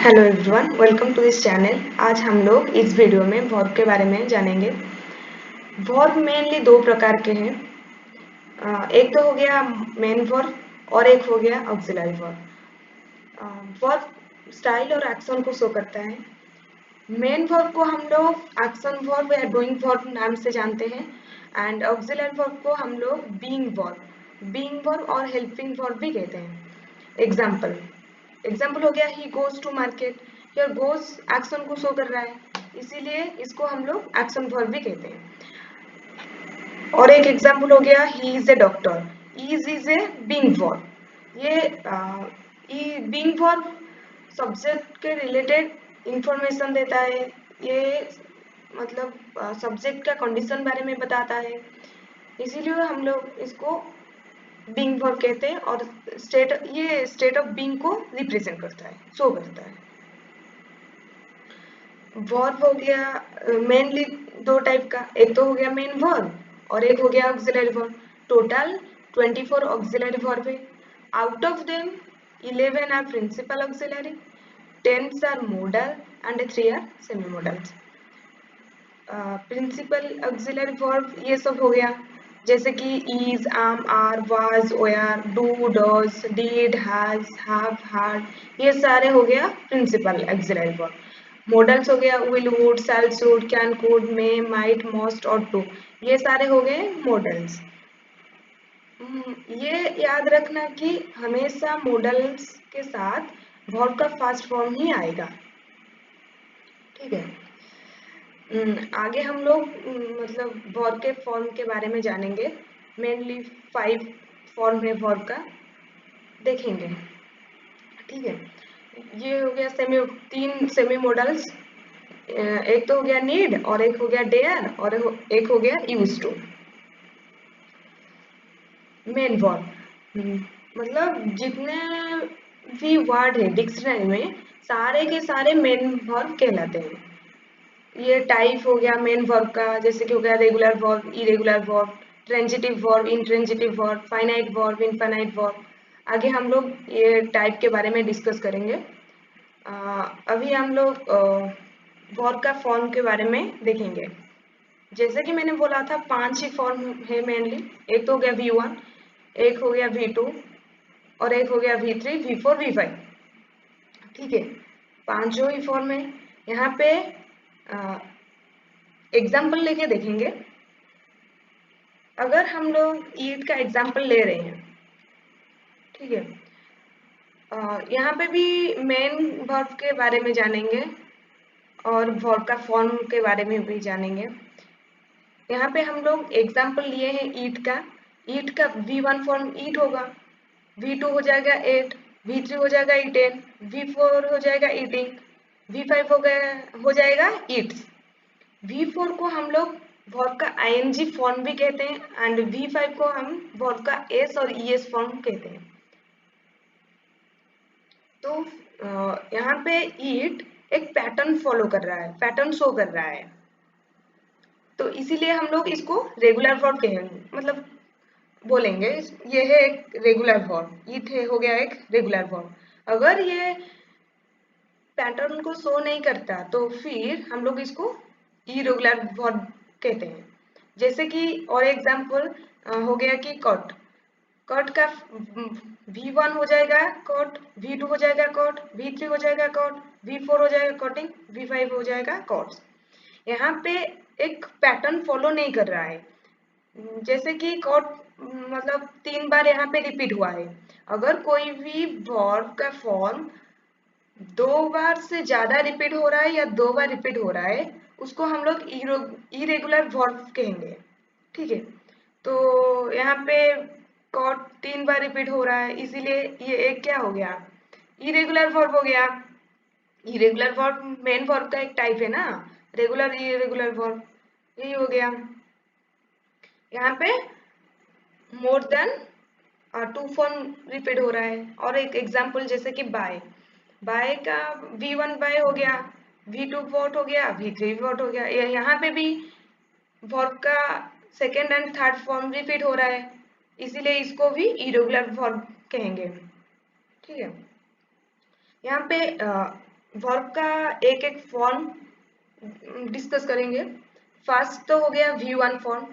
Hello everyone, welcome to this channel. आज हम लोग इस वीडियो में वर्ब के बारे में जानेंगे। वर्ब मेनली दो प्रकार के हैं। एक तो हो गया मेन वर्ब और एक हो गया ऑक्सिलरी वर्ब। वर्ब स्टाइल और एक्शन को शो करता है। मेन वर्ब को हम लोग एक्शन वर्ब या डूइंग वर्ब नाम से जानते हैं एंड ऑक्सिलरी वर्ब को हम लोग बीइंग वर्ब और हेल्पिंग वर्ब भी कहते हैं। एग्जाम्पल हो गया he goes to market. Here goes action को शो कर रहा है, इसीलिए इसको हम लोग एक्शन वर्ब भी कहते हैं। और एक एग्जाम्पल हो गया he is a doctor. Is a being verb. ये बीइंग वर्ब सब्जेक्ट के रिलेटेड इंफॉर्मेशन देता है। ये मतलब सब्जेक्ट का कंडीशन बारे में बताता है, इसीलिए हम लोग इसको बीइंग वर्ब कहते हैं। और स्टेट ऑफ बीइंग को रिप्रेजेंट करता है, शो करता है। वर्ब हो गया मेनली दो टाइप का, एक तो हो गया मेन वर्ब और एक हो गया auxiliary verb. Total 24 auxiliary verb है। Out of them 11 are principal auxiliary, 10 are modal and 3 are semi modals. Principal auxiliary verb ये सब हो गया, जैसे कि is, am, are, was, were, do, does, did, has, have, had, ये सारे हो गया प्रिंसिपल ऑक्सिलरी वर्ब। मॉडल्स हो गया will, would, shall, should, can, could, may, might, must और टू, ये सारे हो गए मॉडल्स। ये याद रखना कि हमेशा मॉडल्स के साथ वर्ब का फर्स्ट फॉर्म ही आएगा, ठीक है। आगे हम लोग मतलब वर्ब के फॉर्म के बारे में जानेंगे। मेनली 5 फॉर्म है वर्ब का, देखेंगे, ठीक है। ये हो गया तीन सेमी मॉडल्स। एक तो हो गया नीड और एक हो गया डेयर और एक हो गया यूज टू। मेन वर्ब मतलब जितने भी वर्ड है डिक्शनरी में, सारे के सारे मेन वर्ब कहलाते हैं। ये टाइप हो गया मेन वर्ब का, जैसे कि हो गया regular verb, irregular verb, transitive verb, intransitive verb, finite verb, infinite verb. आगे हम लोग ये टाइप के बारे में डिस्कस करेंगे। अभी हम लोग वर्ब का फॉर्म के बारे में देखेंगे। जैसे कि मैंने बोला था 5 ही फॉर्म है मेनली। एक तो हो गया V1, एक हो गया V2 और एक हो गया V3, V4, V5, ठीक है। पांचों ही फॉर्म है। यहाँ पे एग्जाम्पल लेके देखेंगे। अगर हम लोग ईट का एग्जाम्पल ले रहे हैं, ठीक है, यहाँ पे भी मेन वर्ब के बारे में जानेंगे और वर्ब का फॉर्म के बारे में भी जानेंगे। यहाँ पे हम लोग एग्जाम्पल लिए हैं ईट का V1 फॉर्म ईट होगा, V2 हो जाएगा एट, V3 हो जाएगा ईटेन, V4 हो जाएगा ईटिंग, V5 हो जाएगा ईट्स। V4 को हम लोग वर्ब का ING फॉर्म भी कहते हैं एंड V5 को हम वर्ब का S और ES फॉर्म कहते हैं। तो यहाँ पे ईट एक पैटर्न फॉलो कर रहा है, पैटर्न शो कर रहा है, तो इसीलिए हम लोग इसको रेगुलर वर्ब कहेंगे, मतलब बोलेंगे ये है एक रेगुलर वर्ब। ईट है हो गया एक रेगुलर वर्ब। अगर ये पैटर्न को शो नहीं करता तो फिर हम लोग इसको इरेगुलर वर्ब कहते हैं। जैसे कि और एग्जांपल हो गया कि कट। कट का V1 हो जाएगा कट, V2 हो जाएगा कट, V3 हो जाएगा कट, V4 हो जाएगा कटिंग, V5 हो जाएगा कट्स। यहाँ पे एक पैटर्न फॉलो नहीं कर रहा है। जैसे कि कट मतलब 3 बार यहाँ पे रिपीट हुआ है। अगर कोई भी वर्ब का फॉर्म 2 बार से ज्यादा रिपीट हो रहा है या 2 बार रिपीट हो रहा है, उसको हम लोग इरेगुलर वर्ब कहेंगे, ठीक है। तो यहाँ पे कॉट 3 बार रिपीट हो रहा है, इसीलिए ये एक क्या हो गया, इरेगुलर वर्ब हो गया। इरेगुलर वर्ब मेन वर्ब का एक टाइप है ना, रेगुलर इरेगुलर वर्ब, यही हो गया। यहाँ पे मोर देन 2 फॉर्म रिपीट हो रहा है। और एक एग्जांपल जैसे कि बाय। बाय का V1 बाय हो गया, V2 वॉट हो गया, V3 वॉट हो गया। यहाँ पे भी वर्ब का second and third form repeat हो रहा है, इसीलिए इसको भी इरेगुलर वर्ब कहेंगे, ठीक है। यहाँ पे वर्ब का एक एक फॉर्म डिस्कस करेंगे। फर्स्ट तो हो गया V1 फॉर्म।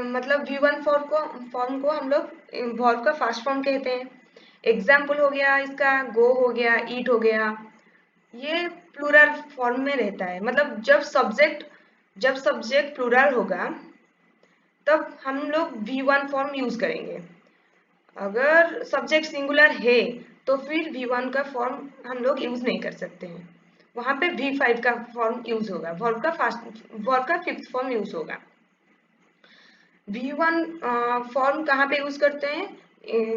मतलब V1 फॉर्म को हम लोग वर्ब का फर्स्ट फॉर्म कहते हैं। एग्जाम्पल हो गया इसका, गो हो गया, ईट हो गया। ये प्लूरल फॉर्म में रहता है। मतलब जब सब्जेक्ट प्लूरल होगा तब हम लोग V1 फॉर्म यूज करेंगे। अगर सब्जेक्ट सिंगुलर है तो फिर V1 का फॉर्म हम लोग यूज नहीं कर सकते हैं। वहां पे V5 का फॉर्म यूज होगा, वर्ब का फिफ्थ फॉर्म यूज होगा। V1 फॉर्म कहाँ पे यूज करते हैं?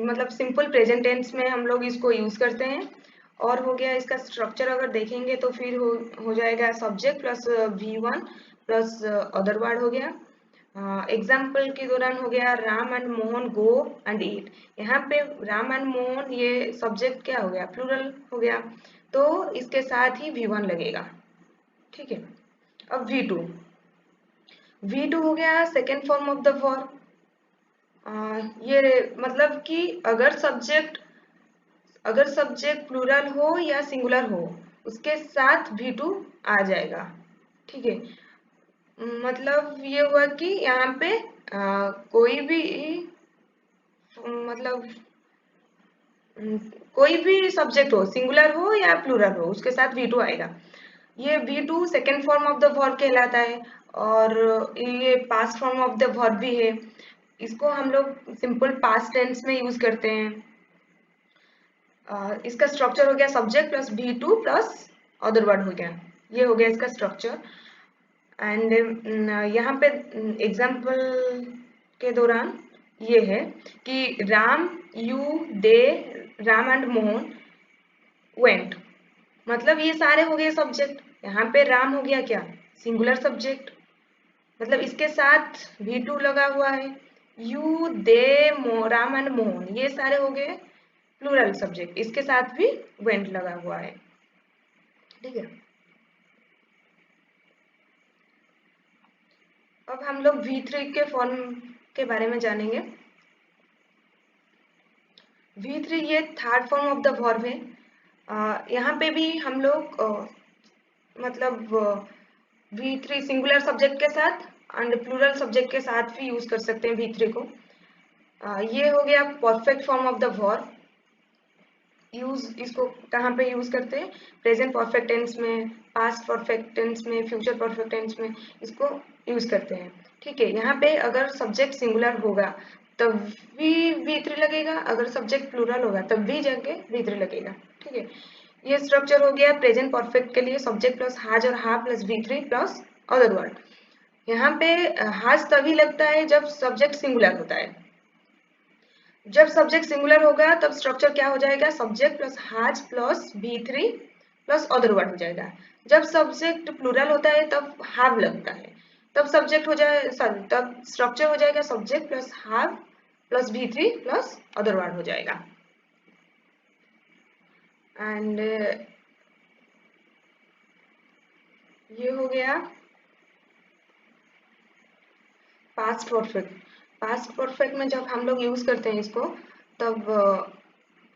मतलब सिंपल प्रेजेंट टेंस में हम लोग इसको यूज करते हैं। और हो गया इसका स्ट्रक्चर अगर देखेंगे तो फिर हो जाएगा subject plus V1 plus other word हो गया। एग्जाम्पल के दौरान हो गया Ram and Mohan go and eat. यहाँ पे राम एंड मोहन ये सब्जेक्ट क्या हो गया? प्लूरल हो गया, तो इसके साथ ही V1 लगेगा। ठीक है। अब V2 हो गया second form of the verb. ये मतलब कि अगर सब्जेक्ट प्लूरल हो या सिंगुलर हो उसके साथ V2 आ जाएगा। ठीक है। मतलब ये हुआ कि यहाँ पे कोई भी मतलब कोई भी सब्जेक्ट हो, सिंगुलर हो या प्लूरल हो, उसके साथ V2 आएगा। ये V2 second form of the verb कहलाता है और ये past form of the verb भी है। इसको हम लोग सिंपल पास्ट टेंस में यूज करते हैं। इसका स्ट्रक्चर हो गया subject plus V2 plus other word हो गया। ये हो गया इसका स्ट्रक्चर। एंड यहाँ पे एग्जाम्पल के दौरान ये है कि Ram, you, they, Ram and Mohan went. मतलब ये सारे हो गए सब्जेक्ट। यहाँ पे राम हो गया क्या? सिंगुलर सब्जेक्ट, मतलब इसके साथ V2 लगा हुआ है। You, they, Ram and Mohan ये सारे हो गए प्लूरल सब्जेक्ट, इसके साथ भी वेंट लगा हुआ है। ठीक है। अब हम लोग V3 के फॉर्म के बारे में जानेंगे। V3 ये third form of the verb है। यहाँ पे भी हम लोग मतलब V3 सिंगुलर सब्जेक्ट के साथ एंड प्लूरल सब्जेक्ट के साथ भी यूज कर सकते हैं V3 को। ये हो गया perfect form of the verb. इसको कहाँ पे यूज करते हैं? प्रेजेंट परफेक्ट टेंस में, पास्ट परफेक्ट टेंस में, फ्यूचर परफेक्ट टेंस में इसको यूज करते हैं। ठीक है। यहाँ पे अगर सब्जेक्ट सिंगुलर होगा तब भी V3 लगेगा, अगर सब्जेक्ट प्लूरल होगा तब भी जाके V3 लगेगा। ठीक है। ये स्ट्रक्चर हो गया प्रेजेंट परफेक्ट के लिए सब्जेक्ट प्लस हैज और have plus V3 plus other word. यहाँ पे हैज तभी लगता है जब सब्जेक्ट सिंगुलर होता है। जब सब्जेक्ट सिंगुलर होगा तब स्ट्रक्चर क्या हो जाएगा? Subject plus has plus V3 plus other word हो जाएगा। जब सब्जेक्ट प्लूरल होता है तब हैव लगता है, तब स्ट्रक्चर हो जाएगा subject plus have plus V3 plus other word हो जाएगा। एंड ये हो गया पास्ट परफेक्ट। पास्ट परफेक्ट में जब हम लोग यूज करते हैं इसको तब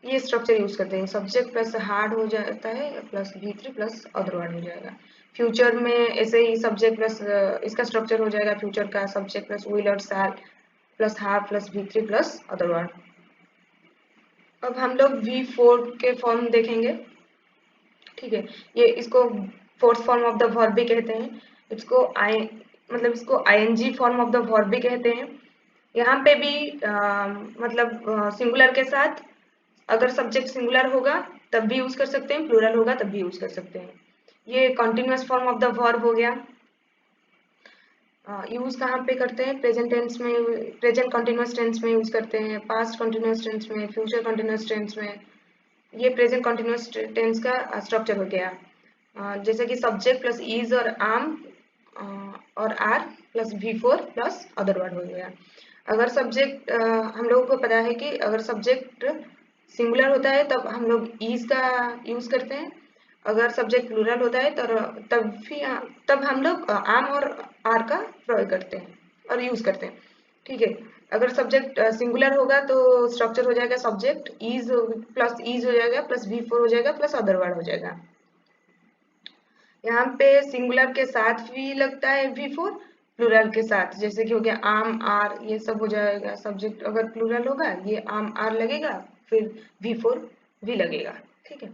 ये स्ट्रक्चर यूज करते हैं सब्जेक्ट प्लस हार्ड हो जाता है plus V3 plus other word हो जाएगा। फ्यूचर में ऐसे ही सब्जेक्ट प्लस इसका स्ट्रक्चर हो जाएगा फ्यूचर का सब्जेक्ट प्लस विल और शैल plus have plus V3 plus other word. अब हम लोग V4 के फॉर्म देखेंगे। ठीक है। ये इसको fourth form of the verb भी कहते हैं। इसको ING form of the verb भी कहते हैं। यहाँ पे भी मतलब सिंगुलर के साथ अगर सब्जेक्ट सिंगुलर होगा तब भी यूज कर सकते हैं, प्लूरल होगा तब भी यूज कर सकते हैं। ये continuous form of the verb हो गया। यूज कहाँ पे करते हैं? प्रेजेंट टेंस में, प्रेजेंट कॉन्टिन्यूअस टेंस में यूज करते हैं, पास्ट कॉन्टिन्यूअस टेंस में, फ्यूचर कॉन्टिन्यूअस टेंस में। ये प्रेजेंट कॉन्टिन्यूअस टेंस का स्ट्रक्चर हो गया। जैसे कि सब्जेक्ट प्लस इज और आम और are plus V4 plus other word हो गया। अगर सब्जेक्ट हम लोगों को पता है कि अगर सब्जेक्ट सिंगुलर होता है तब हम लोग इज का यूज करते हैं, अगर सब्जेक्ट प्लूरल होता है तब हम लोग आम और आर का प्रयोग करते हैं और यूज करते हैं। ठीक है। अगर सब्जेक्ट सिंगुलर होगा तो स्ट्रक्चर हो जाएगा सब्जेक्ट इज प्लस इज हो जाएगा प्लस V4 हो जाएगा प्लस अदर वर्ड हो जाएगा। यहाँ पे सिंगुलर के साथ भी लगता है V4, प्लूरल के साथ, जैसे कि हो गया आम आर, ये सब हो जाएगा। सब्जेक्ट अगर प्लूरल होगा ये आम आर लगेगा, फिर V4 भी लगेगा, ठीक है।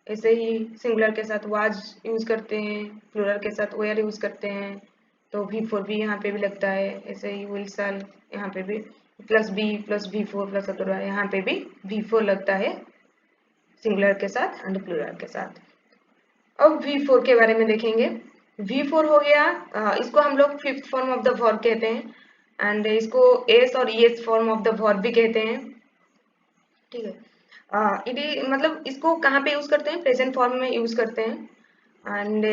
ऐसे ही सिंगुलर के साथ वाज यूज करते हैं, प्लूरल के साथ वेयर यूज करते हैं, तो V4 भी यहाँ पे भी लगता है। ऐसे ही विल शाल, यहाँ पे भी plus b plus V4 plus other, यहाँ पे भी V4 लगता है सिंगुलर के साथ एंड प्लूरल के साथ। अब V4 के बारे में देखेंगे। V4 हो गया, इसको हम लोग fifth form of the verb कहते हैं एंड इसको एस और es form of the verb भी कहते हैं, ठीक है। मतलब इसको कहाँ पे यूज करते हैं, प्रेजेंट फॉर्म में यूज करते हैं and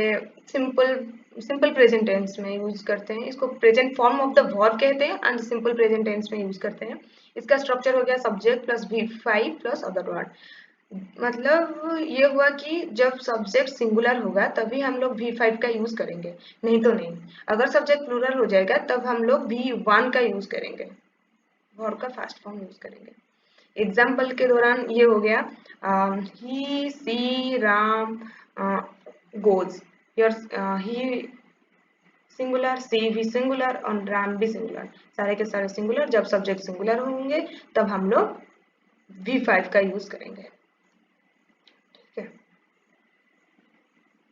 simple simple present tense में यूज करते हैं। इसको present form of the verb कहते हैं एंड सिंपल प्रेजेंट टेंस में यूज करते हैं। इसका स्ट्रक्चर हो गया subject plus V5 plus other word. मतलब ये हुआ कि जब सब्जेक्ट सिंगुलर होगा तभी हम लोग V5 का यूज करेंगे, नहीं तो नहीं। अगर सब्जेक्ट प्लूरल हो जाएगा तब हम लोग V1 का यूज करेंगे, वर्ब का फास्ट फॉर्म यूज करेंगे। एग्जाम्पल के दौरान ये हो गया he she Ram goes, your he singular, she भी सिंगुलर और राम भी सिंगुलर, सारे के सारे सिंगुलर। जब सब्जेक्ट सिंगुलर होंगे तब हम लोग V5 का यूज करेंगे।